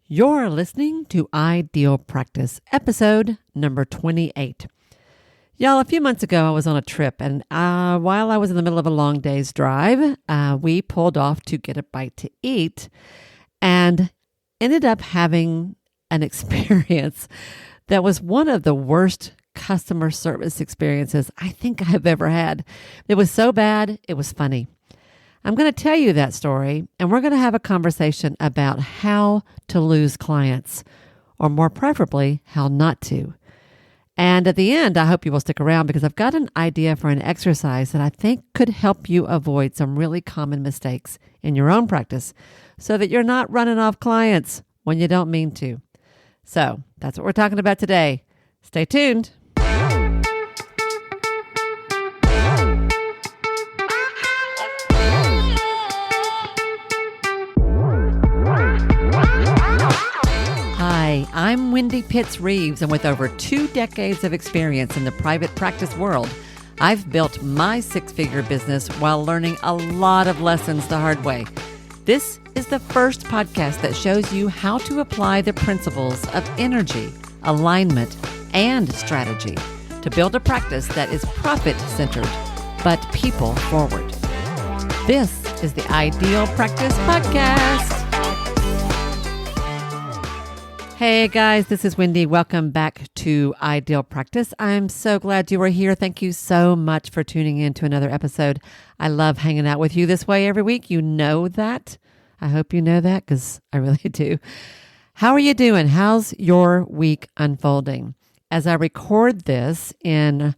You're listening to Ideal Practice, episode number 28. Y'all, a few months ago, I was on a trip, and while I was in the middle of a long day's drive, we pulled off to get a bite to eat and ended up having an experience that was one of the worst customer service experiences I think I've ever had. It was so bad, it was funny. I'm going to tell you that story, and we're going to have a conversation about how to lose clients, or more preferably, how not to. And at the end, I hope you will stick around because I've got an idea for an exercise that I think could help you avoid some really common mistakes in your own practice so that you're not running off clients when you don't mean to. So that's what we're talking about today. Stay tuned. Hi, I'm Wendy Pitts Reeves, and with over 2 decades of experience in the private practice world, I've built my 6-figure business while learning a lot of lessons the hard way. This is the first podcast that shows you how to apply the principles of energy, alignment, and strategy to build a practice that is profit-centered, but people-forward. This is the Ideal Practice Podcast. Hey guys, this is Wendy. Welcome back to Ideal Practice. I'm so glad you are here. Thank you so much for tuning in to another episode. I love hanging out with you this way every week. You know that. I hope you know that because I really do. How are you doing? How's your week unfolding? As I record this in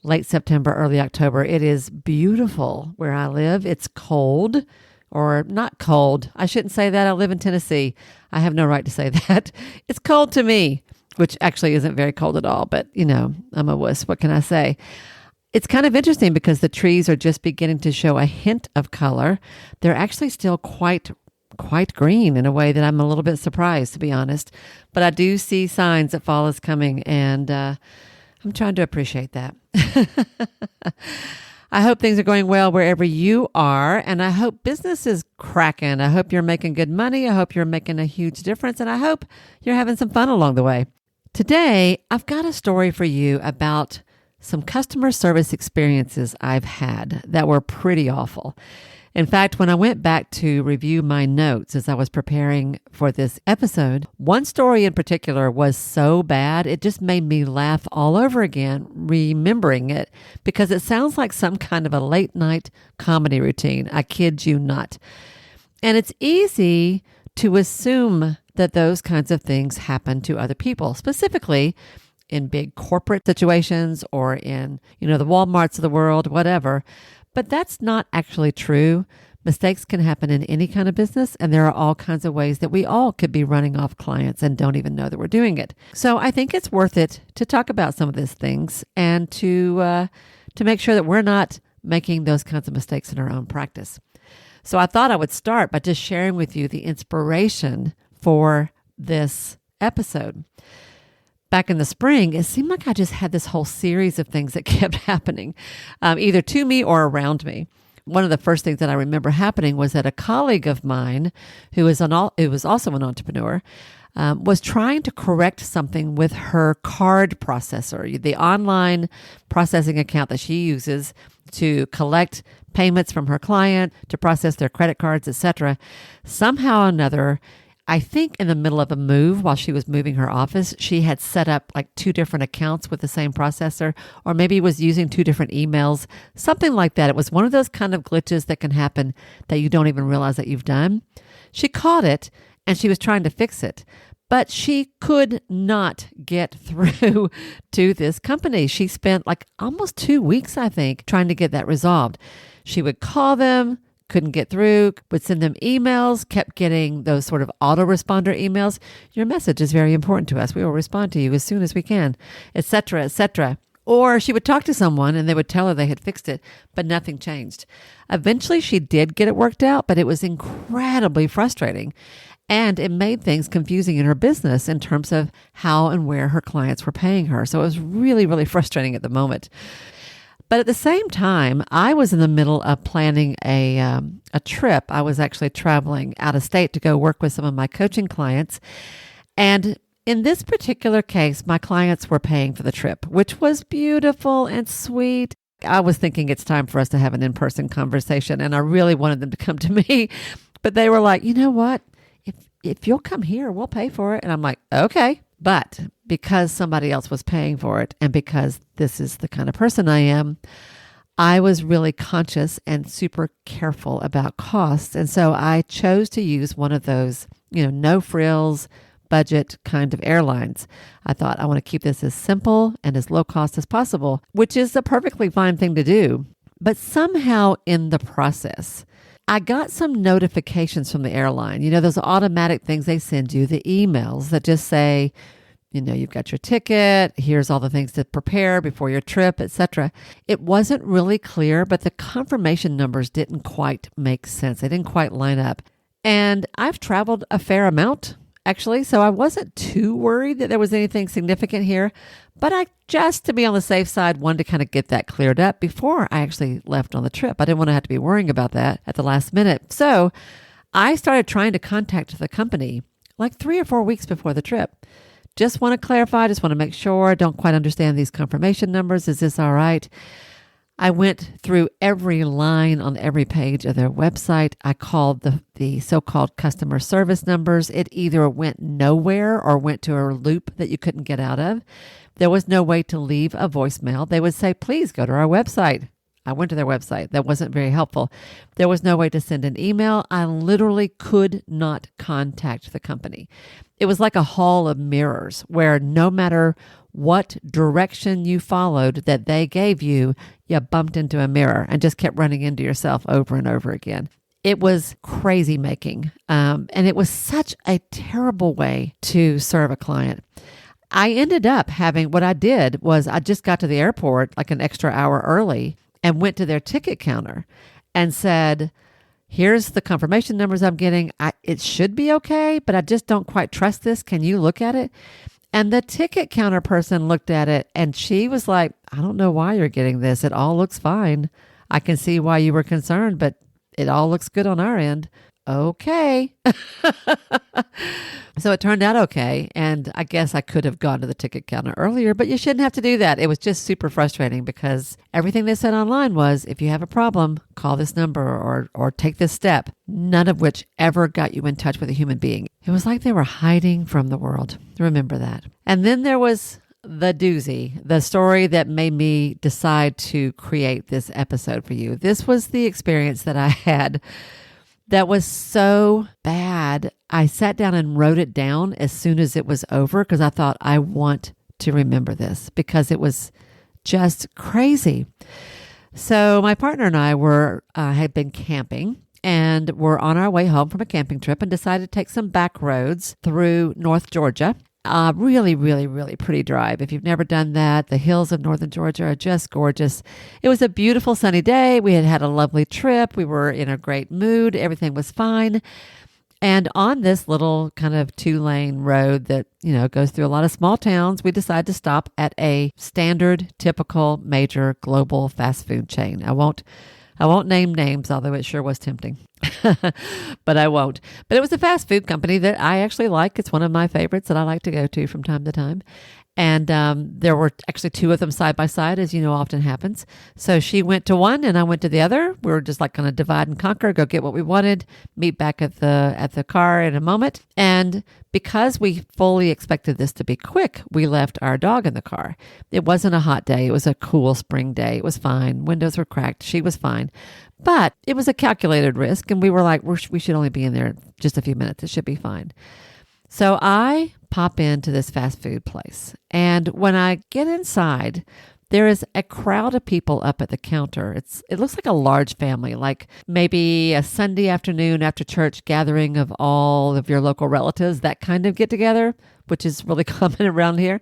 late September, early October, it is beautiful where I live. It's cold. Or not cold. I shouldn't say that. I live in Tennessee. I have no right to say that. It's cold to me, which actually isn't very cold at all. But, you know, I'm a wuss. What can I say? It's kind of interesting because the trees are just beginning to show a hint of color. They're actually still quite green in a way that I'm a little bit surprised, to be honest. But I do see signs that fall is coming, and I'm trying to appreciate that. I hope things are going well wherever you are, and I hope business is cracking. I hope you're making good money. I hope you're making a huge difference, and I hope you're having some fun along the way. Today, I've got a story for you about some customer service experiences I've had that were pretty awful. In fact, when I went back to review my notes as I was preparing for this episode, one story in particular was so bad, it just made me laugh all over again, remembering it, because it sounds like some kind of a late night comedy routine. I kid you not. And it's easy to assume that those kinds of things happen to other people, specifically in big corporate situations or in, the Walmarts of the world, whatever. But that's not actually true. Mistakes can happen in any kind of business, and there are all kinds of ways that we all could be running off clients and don't even know that we're doing it. So I think it's worth it to talk about some of these things and to make sure that we're not making those kinds of mistakes in our own practice. So I thought I would start by just sharing with you the inspiration for this episode. Back in the spring, it seemed like I just had this whole series of things that kept happening, either to me or around me. One of the first things that I remember happening was that a colleague of mine, who was also an entrepreneur, was trying to correct something with her card processor, the online processing account that she uses to collect payments from her client, to process their credit cards, etc. Somehow or another, I think in the middle of a move, while she was moving her office, she had set up like 2 different accounts with the same processor, or maybe was using 2 different emails, something like that. It was one of those kind of glitches that can happen that you don't even realize that you've done. She caught it and she was trying to fix it, but she could not get through to this company. She spent like almost 2 weeks, I think, trying to get that resolved. She would call them, couldn't get through, would send them emails, kept getting those sort of autoresponder emails. Your message is very important to us. We will respond to you as soon as we can, etc., etc. Or she would talk to someone and they would tell her they had fixed it, but nothing changed. Eventually, she did get it worked out, but it was incredibly frustrating. And it made things confusing in her business in terms of how and where her clients were paying her. So it was really, really frustrating at the moment. But at the same time, I was in the middle of planning a trip. I was actually traveling out of state to go work with some of my coaching clients. And in this particular case, my clients were paying for the trip, which was beautiful and sweet. I was thinking it's time for us to have an in-person conversation, and I really wanted them to come to me. But they were like, you know what? If you'll come here, we'll pay for it. And I'm like, okay. But because somebody else was paying for it, and because this is the kind of person I am, I was really conscious and super careful about costs. And so I chose to use one of those, no frills, budget kind of airlines. I thought I want to keep this as simple and as low cost as possible, which is a perfectly fine thing to do. But somehow in the process, I got some notifications from the airline, those automatic things they send you, the emails that just say, you've got your ticket, here's all the things to prepare before your trip, etc. It wasn't really clear, but the confirmation numbers didn't quite make sense. They didn't quite line up. And I've traveled a fair amount, actually, so I wasn't too worried that there was anything significant here. But I, just to be on the safe side, wanted to kind of get that cleared up before I actually left on the trip. I didn't want to have to be worrying about that at the last minute. So I started trying to contact the company like 3 or 4 weeks before the trip. Just want to clarify, just want to make sure, don't quite understand these confirmation numbers. Is this all right? I went through every line on every page of their website. I called the so-called customer service numbers. It either went nowhere or went to a loop that you couldn't get out of. There was no way to leave a voicemail. They would say, please go to our website. I went to their website. That wasn't very helpful. There was no way to send an email. I literally could not contact the company. It was like a hall of mirrors where no matter what direction you followed that they gave you, you bumped into a mirror and just kept running into yourself over and over again. It was crazy making. And it was such a terrible way to serve a client. I ended up what I did was I just got to the airport like an extra hour early and went to their ticket counter and said, here's the confirmation numbers I'm getting. It should be okay, but I just don't quite trust this. Can you look at it? And the ticket counter person looked at it and she was like, I don't know why you're getting this. It all looks fine. I can see why you were concerned, but it all looks good on our end. Okay. So it turned out okay. And I guess I could have gone to the ticket counter earlier, but you shouldn't have to do that. It was just super frustrating because everything they said online was, if you have a problem, call this number or take this step. None of which ever got you in touch with a human being. It was like they were hiding from the world. Remember that. And then there was the doozy, the story that made me decide to create this episode for you. This was the experience that I had that was so bad. I sat down and wrote it down as soon as it was over because I thought, I want to remember this because it was just crazy. So my partner and I had been camping and were on our way home from a camping trip and decided to take some back roads through North Georgia. Really, really, really pretty drive. If you've never done that, the hills of northern Georgia are just gorgeous. It was a beautiful sunny day. We had had a lovely trip. We were in a great mood. Everything was fine. And on this little kind of 2-lane road that, goes through a lot of small towns, we decided to stop at a standard, typical, major global fast food chain. I won't name names, although it sure was tempting. But I won't. But it was a fast food company that I actually like. It's one of my favorites that I like to go to from time to time. And there were actually 2 of them side by side, as often happens. So she went to one and I went to the other. We were just like going to divide and conquer, go get what we wanted, meet back at the car in a moment. And because we fully expected this to be quick, we left our dog in the car. It wasn't a hot day. It was a cool spring day. It was fine. Windows were cracked. She was fine. But it was a calculated risk. And we were like, we should only be in there just a few minutes. It should be fine. So I pop into this fast food place. And when I get inside, there is a crowd of people up at the counter. It looks like a large family, like maybe a Sunday afternoon after church gathering of all of your local relatives, that kind of get together, which is really common around here.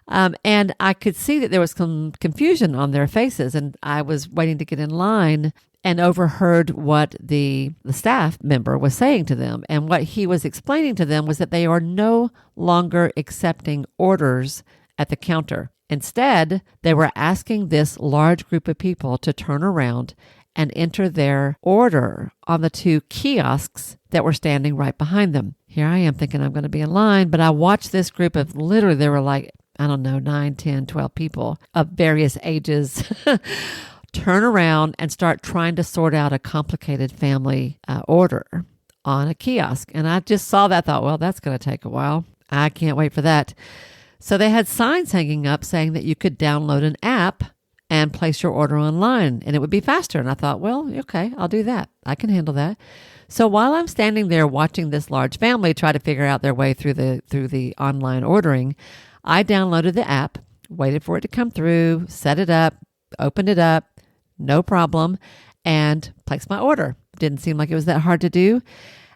And I could see that there was some confusion on their faces, and I was waiting to get in line and overheard what the staff member was saying to them. And what he was explaining to them was that they are no longer accepting orders at the counter. Instead, they were asking this large group of people to turn around and enter their order on the 2 kiosks that were standing right behind them. Here I am thinking I'm going to be in line, but I watched this group of literally, there were like, I don't know, 9, 10, 12 people of various ages turn around and start trying to sort out a complicated family order on a kiosk. And I just saw that, thought, well, that's going to take a while. I can't wait for that. So they had signs hanging up saying that you could download an app and place your order online and it would be faster. And I thought, well, okay, I'll do that. I can handle that. So while I'm standing there watching this large family try to figure out their way through the online ordering, I downloaded the app, waited for it to come through, set it up, opened it up, no problem, and placed my order. Didn't seem like it was that hard to do.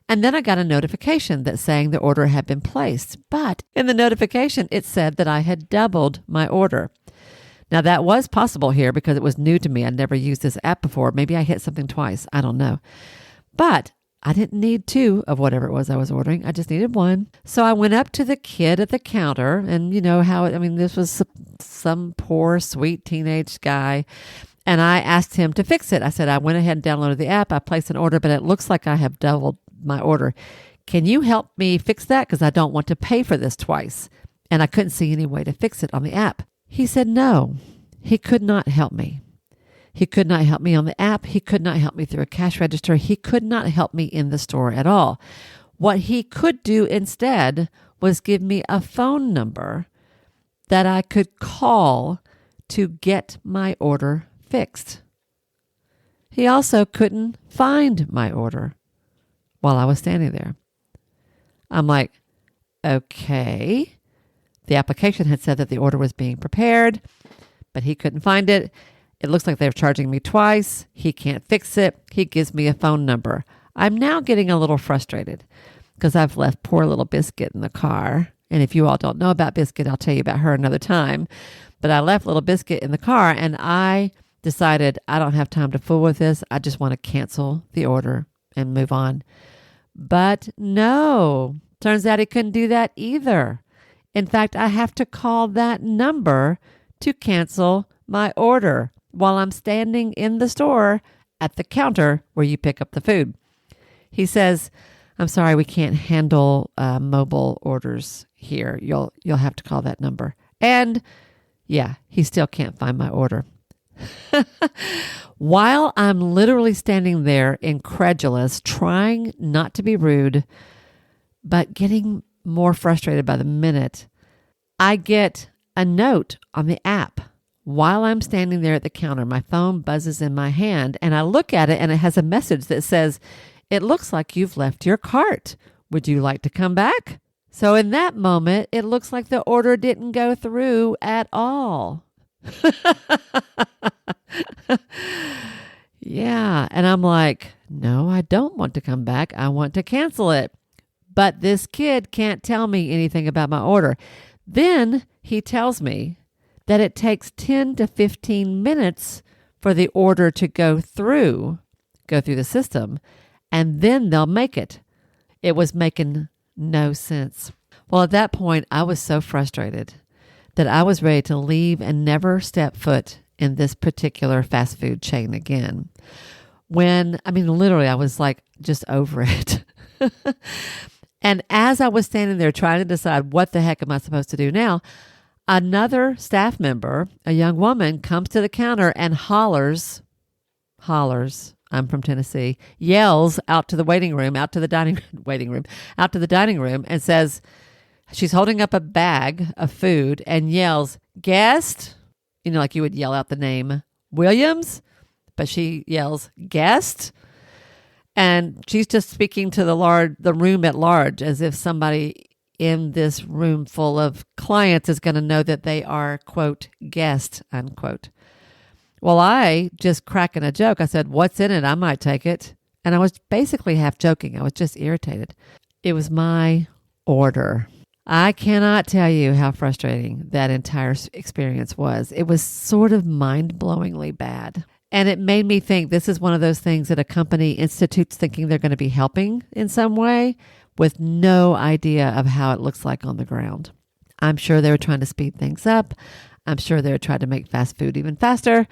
And then I got a notification that saying the order had been placed. But in the notification, it said that I had doubled my order. Now, that was possible here because it was new to me. I'd never used this app before. Maybe I hit something twice. I don't know. But I didn't need 2 of whatever it was I was ordering. I just needed 1. So I went up to the kid at the counter and you know how, this was some poor, sweet teenage guy. And I asked him to fix it. I said, I went ahead and downloaded the app. I placed an order, but it looks like I have doubled my order. Can you help me fix that? Because I don't want to pay for this twice. And I couldn't see any way to fix it on the app. He said no, he could not help me. He could not help me on the app. He could not help me through a cash register. He could not help me in the store at all. What he could do instead was give me a phone number that I could call to get my order fixed. He also couldn't find my order while I was standing there. I'm like, okay. The application had said that the order was being prepared, but he couldn't find it. It looks like they're charging me twice. He can't fix it. He gives me a phone number. I'm now getting a little frustrated because I've left poor little Biscuit in the car. And if you all don't know about Biscuit, I'll tell you about her another time. But I left little Biscuit in the car and I decided I don't have time to fool with this. I just want to cancel the order and move on. But no, turns out he couldn't do that either. In fact, I have to call that number to cancel my order while I'm standing in the store at the counter where you pick up the food. He says, I'm sorry, we can't handle mobile orders here. You'll have to call that number. And yeah, he still can't find my order. While I'm literally standing there incredulous, trying not to be rude, but getting more frustrated by the minute, I get a note on the app. While I'm standing there at the counter, my phone buzzes in my hand and I look at it and it has a message that says, it looks like you've left your cart. Would you like to come back? So in that moment, it looks like the order didn't go through at all. Yeah. And I'm like, no, I don't want to come back. I want to cancel it. But this kid can't tell me anything about my order. Then he tells me that it takes 10 to 15 minutes for the order to go through the system, and then they'll make it. It was making no sense. Well, at that point, I was so frustrated that I was ready to leave and never step foot in this particular fast food chain again. Literally, I was like just over it. And as I was standing there trying to decide what the heck am I supposed to do now, another staff member, a young woman, comes to the counter and hollers, I'm from Tennessee, yells out to the dining room and says, she's holding up a bag of food and yells, guest, like you would yell out the name Williams, but she yells, guest. And she's just speaking to the room at large as if somebody in this room full of clients is going to know that they are, quote, guest, unquote. Well, I just cracking a joke. I said, what's in it? I might take it. And I was basically half joking. I was just irritated. It was my order. I cannot tell you how frustrating that entire experience was. It was sort of mind-blowingly bad. And it made me think this is one of those things that a company institutes thinking they're going to be helping in some way with no idea of how it looks like on the ground. I'm sure they were trying to speed things up. I'm sure they're trying to make fast food even faster.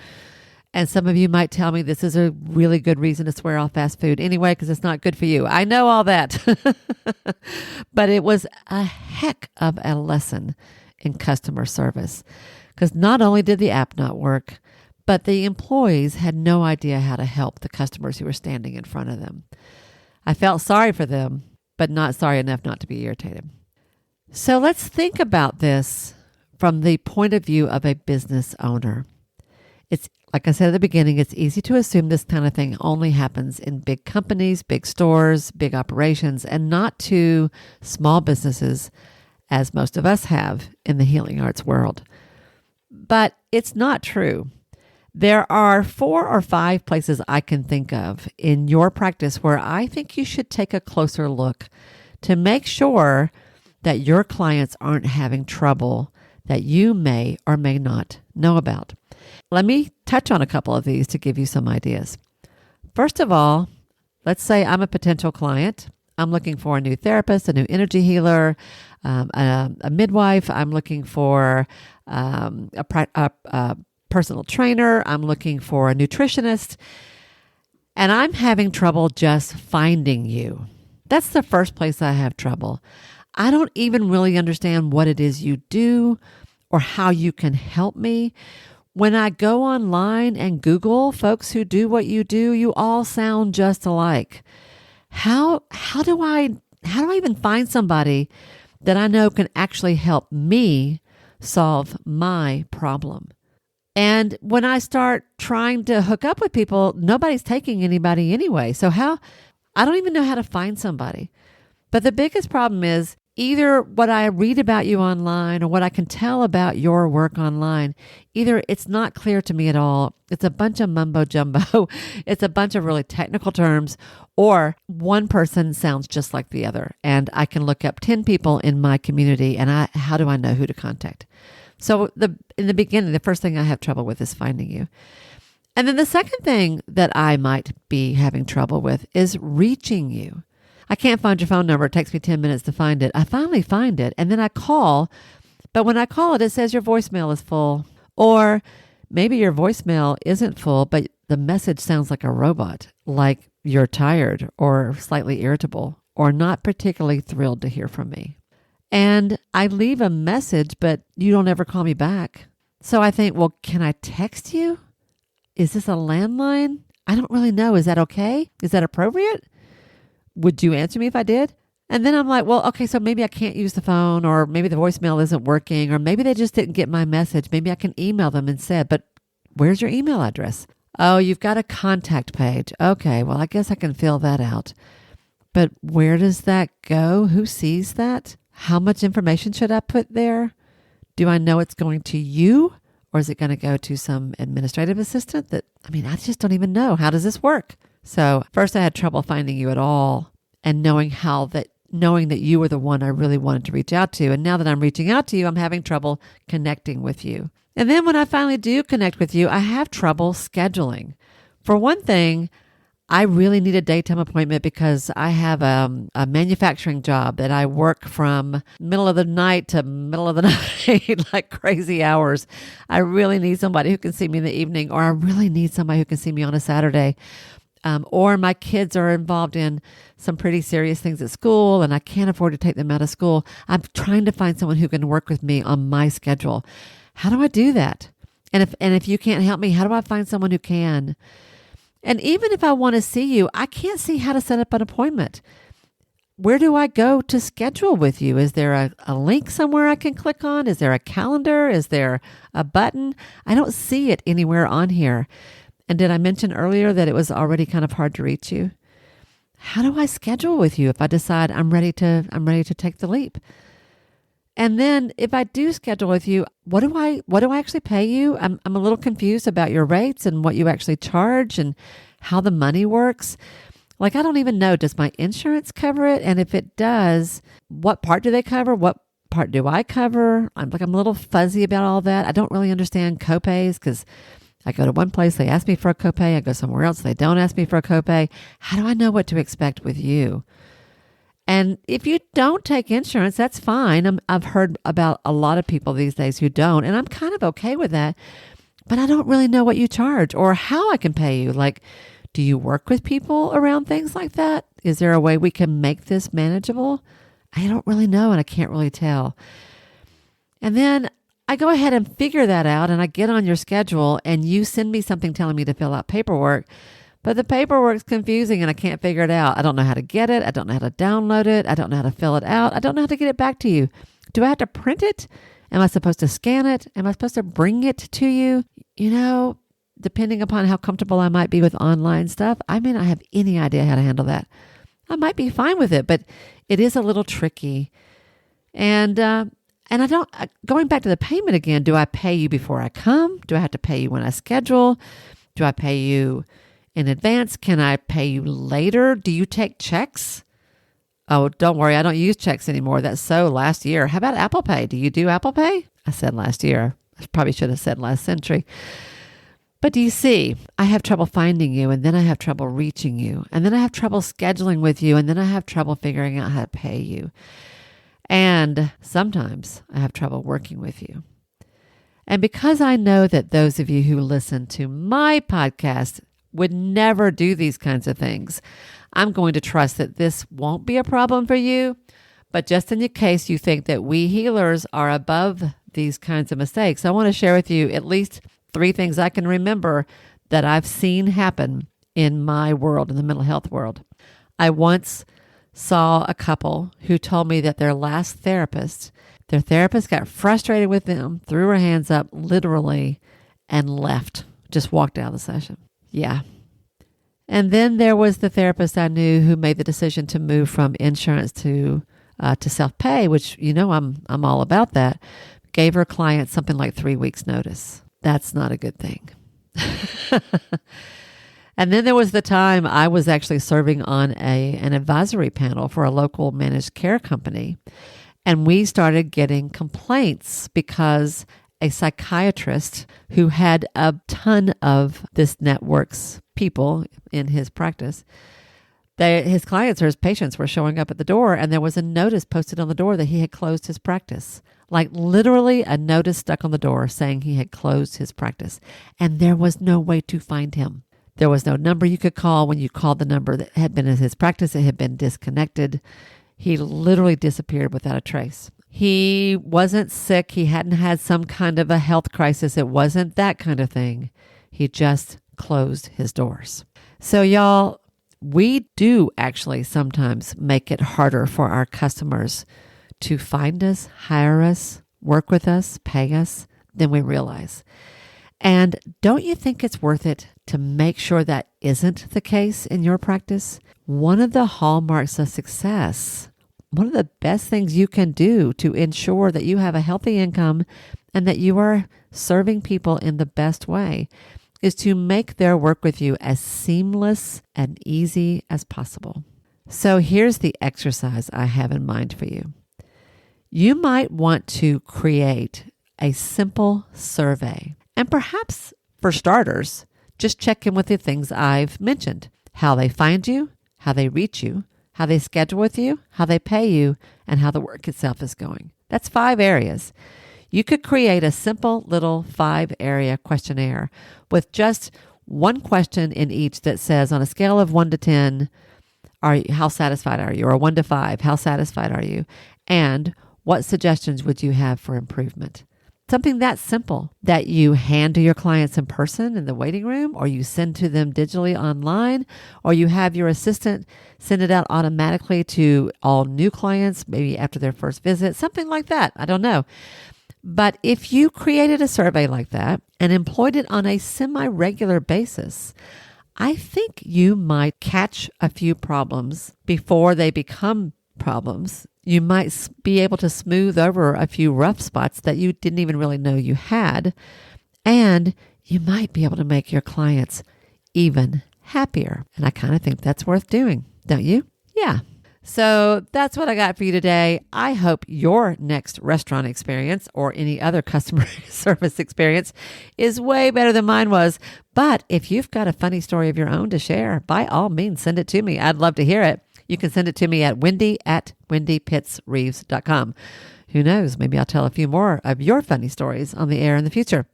And some of you might tell me this is a really good reason to swear off fast food anyway, because it's not good for you. I know all that. But it was a heck of a lesson in customer service, because not only did the app not work, but the employees had no idea how to help the customers who were standing in front of them. I felt sorry for them, but not sorry enough not to be irritated. So let's think about this from the point of view of a business owner. It's like I said at the beginning, it's easy to assume this kind of thing only happens in big companies, big stores, big operations, and not to small businesses, as most of us have in the healing arts world. But it's not true. There are 4 or 5 places I can think of in your practice where I think you should take a closer look to make sure that your clients aren't having trouble that you may or may not know about. Let me touch on a couple of these to give you some ideas. First of all, let's say I'm a potential client. I'm looking for a new therapist, a new energy healer, a midwife. I'm looking for a personal trainer. I'm looking for a nutritionist. And I'm having trouble just finding you. That's the first place I have trouble. I don't even really understand what it is you do or how you can help me. When I go online and Google folks who do what you do, you all sound just alike. How do I even find somebody that I know can actually help me solve my problem? And when I start trying to hook up with people, nobody's taking anybody anyway. So I don't even know how to find somebody. But the biggest problem is either what I read about you online or what I can tell about your work online, either it's not clear to me at all, it's a bunch of mumbo jumbo, it's a bunch of really technical terms, or one person sounds just like the other. And I can look up 10 people in my community and how do I know who to contact? So in the beginning, the first thing I have trouble with is finding you. And then the second thing that I might be having trouble with is reaching you. I can't find your phone number. It takes me 10 minutes to find it. I finally find it, and then I call. But when I call it, it says your voicemail is full. Or maybe your voicemail isn't full, but the message sounds like a robot, like you're tired or slightly irritable or not particularly thrilled to hear from me. And I leave a message, but you don't ever call me back. So I think, well, can I text you? Is this a landline? I don't really know. Is that okay? Is that appropriate? Would you answer me if I did? And then I'm like, well, okay, so maybe I can't use the phone, or maybe the voicemail isn't working, or maybe they just didn't get my message. Maybe I can email them instead, but where's your email address? Oh, you've got a contact page. Okay, well, I guess I can fill that out. But where does that go? Who sees that? How much information should I put there? Do I know it's going to you, or is it going to go to some administrative assistant I just don't even know. How does this work? So first I had trouble finding you at all and knowing that you were the one I really wanted to reach out to. And now that I'm reaching out to you, I'm having trouble connecting with you. And then when I finally do connect with you, I have trouble scheduling. For one thing, I really need a daytime appointment because I have a manufacturing job that I work from middle of the night to middle of the night, like crazy hours. I really need somebody who can see me in the evening, or I really need somebody who can see me on a Saturday. Or my kids are involved in some pretty serious things at school and I can't afford to take them out of school. I'm trying to find someone who can work with me on my schedule. How do I do that? And if you can't help me, how do I find someone who can? And even if I want to see you, I can't see how to set up an appointment. Where do I go to schedule with you? Is there a link somewhere I can click on? Is there a calendar? Is there a button? I don't see it anywhere on here. And did I mention earlier that it was already kind of hard to reach you? How do I schedule with you if I decide I'm ready to take the leap? And then if I do schedule with you, what do I actually pay you? I'm a little confused about your rates and what you actually charge and how the money works. Like, I don't even know, does my insurance cover it? And if it does, what part do they cover? What part do I cover? I'm a little fuzzy about all that. I don't really understand copays because I go to one place, they ask me for a copay. I go somewhere else, they don't ask me for a copay. How do I know what to expect with you? And if you don't take insurance, that's fine. I've heard about a lot of people these days who don't, and I'm kind of okay with that. But I don't really know what you charge or how I can pay you. Like, do you work with people around things like that? Is there a way we can make this manageable? I don't really know, and I can't really tell. And then I go ahead and figure that out, and I get on your schedule, and you send me something telling me to fill out paperwork. But the paperwork's confusing, and I can't figure it out. I don't know how to get it. I don't know how to download it. I don't know how to fill it out. I don't know how to get it back to you. Do I have to print it? Am I supposed to scan it? Am I supposed to bring it to you? Depending upon how comfortable I might be with online stuff, I may not have any idea how to handle that. I might be fine with it, but it is a little tricky. And I don't, going back to the payment again, do I pay you before I come? Do I have to pay you when I schedule? Do I pay you in advance? Can I pay you later? Do you take checks? Oh, don't worry. I don't use checks anymore. That's so last year. How about Apple Pay? Do you do Apple Pay? I said last year. I probably should have said last century. But do you see, I have trouble finding you, and then I have trouble reaching you, and then I have trouble scheduling with you, and then I have trouble figuring out how to pay you. And sometimes I have trouble working with you. And because I know that those of you who listen to my podcast would never do these kinds of things, I'm going to trust that this won't be a problem for you. But just in case you think that we healers are above these kinds of mistakes, I want to share with you at least 3 things I can remember that I've seen happen in my world, in the mental health world. I once saw a couple who told me that their therapist got frustrated with them, threw her hands up literally, and left, just walked out of the session. Yeah. And then there was the therapist I knew who made the decision to move from insurance to self-pay, which, I'm all about that. Gave her clients something like 3 weeks notice. That's not a good thing. And then there was the time I was actually serving on an advisory panel for a local managed care company. And we started getting complaints because a psychiatrist who had a ton of this network's people in his practice, his clients or his patients were showing up at the door, and there was a notice posted on the door that he had closed his practice. Like literally a notice stuck on the door saying he had closed his practice. And there was no way to find him. There was no number you could call. When you called the number that had been in his practice, it had been disconnected. He literally disappeared without a trace. He wasn't sick. He hadn't had some kind of a health crisis. It wasn't that kind of thing. He just closed his doors. So y'all, we do actually sometimes make it harder for our customers to find us, hire us, work with us, pay us than we realize. And don't you think it's worth it to make sure that isn't the case in your practice? One of the hallmarks of success, one of the best things you can do to ensure that you have a healthy income and that you are serving people in the best way is to make their work with you as seamless and easy as possible. So here's the exercise I have in mind for you. You might want to create a simple survey. And perhaps, for starters, just check in with the things I've mentioned. How they find you, how they reach you, how they schedule with you, how they pay you, and how the work itself is going. That's 5 areas. You could create a simple little 5-area questionnaire with just one question in each that says, on a scale of 1 to 10, how satisfied are you? Or 1 to 5, how satisfied are you? And what suggestions would you have for improvement? Something that simple that you hand to your clients in person in the waiting room, or you send to them digitally online, or you have your assistant send it out automatically to all new clients, maybe after their first visit, something like that. I don't know. But if you created a survey like that and employed it on a semi-regular basis, I think you might catch a few problems before they become problems. You might be able to smooth over a few rough spots that you didn't even really know you had. And you might be able to make your clients even happier. And I kind of think that's worth doing, don't you? Yeah. So that's what I got for you today. I hope your next restaurant experience or any other customer service experience is way better than mine was. But if you've got a funny story of your own to share, by all means, send it to me. I'd love to hear it. you can send it to me at wendy@wendypittsreeves.com. Who knows? Maybe I'll tell a few more of your funny stories on the air in the future.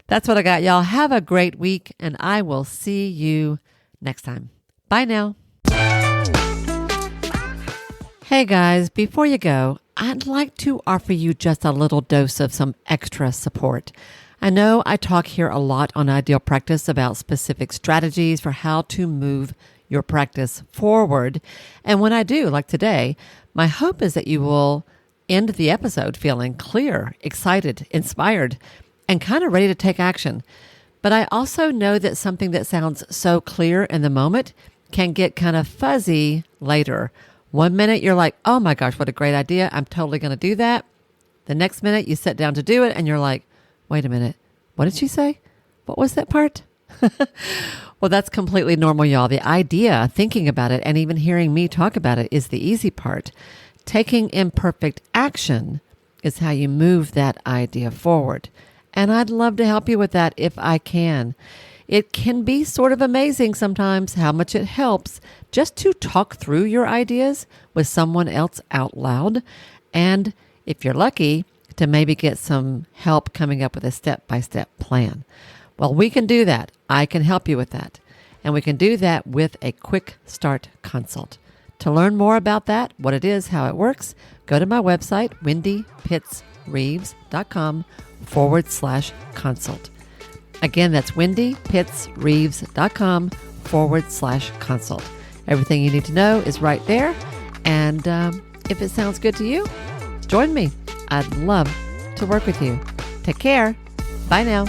That's what I got, y'all. Have a great week, and I will see you next time. Bye now. Hey guys, before you go, I'd like to offer you just a little dose of some extra support. I know I talk here a lot on Ideal Practice about specific strategies for how to move your practice forward. And when I do, like today, my hope is that you will end the episode feeling clear, excited, inspired, and kind of ready to take action. But I also know that something that sounds so clear in the moment can get kind of fuzzy later. One minute you're like, oh my gosh, what a great idea. I'm totally going to do that. The next minute you sit down to do it and you're like, wait a minute. What did she say? What was that part? Well, that's completely normal, y'all. The idea, thinking about it, and even hearing me talk about it is the easy part. Taking imperfect action is how you move that idea forward. And I'd love to help you with that if I can. It can be sort of amazing sometimes how much it helps just to talk through your ideas with someone else out loud. And if you're lucky, to maybe get some help coming up with a step-by-step plan. Well, we can do that. I can help you with that. And we can do that with a quick start consult. To learn more about that, what it is, how it works, go to my website, wendypittsreeves.com/consult. Again, that's wendypittsreeves.com/consult. Everything you need to know is right there. And if it sounds good to you, join me. I'd love to work with you. Take care. Bye now.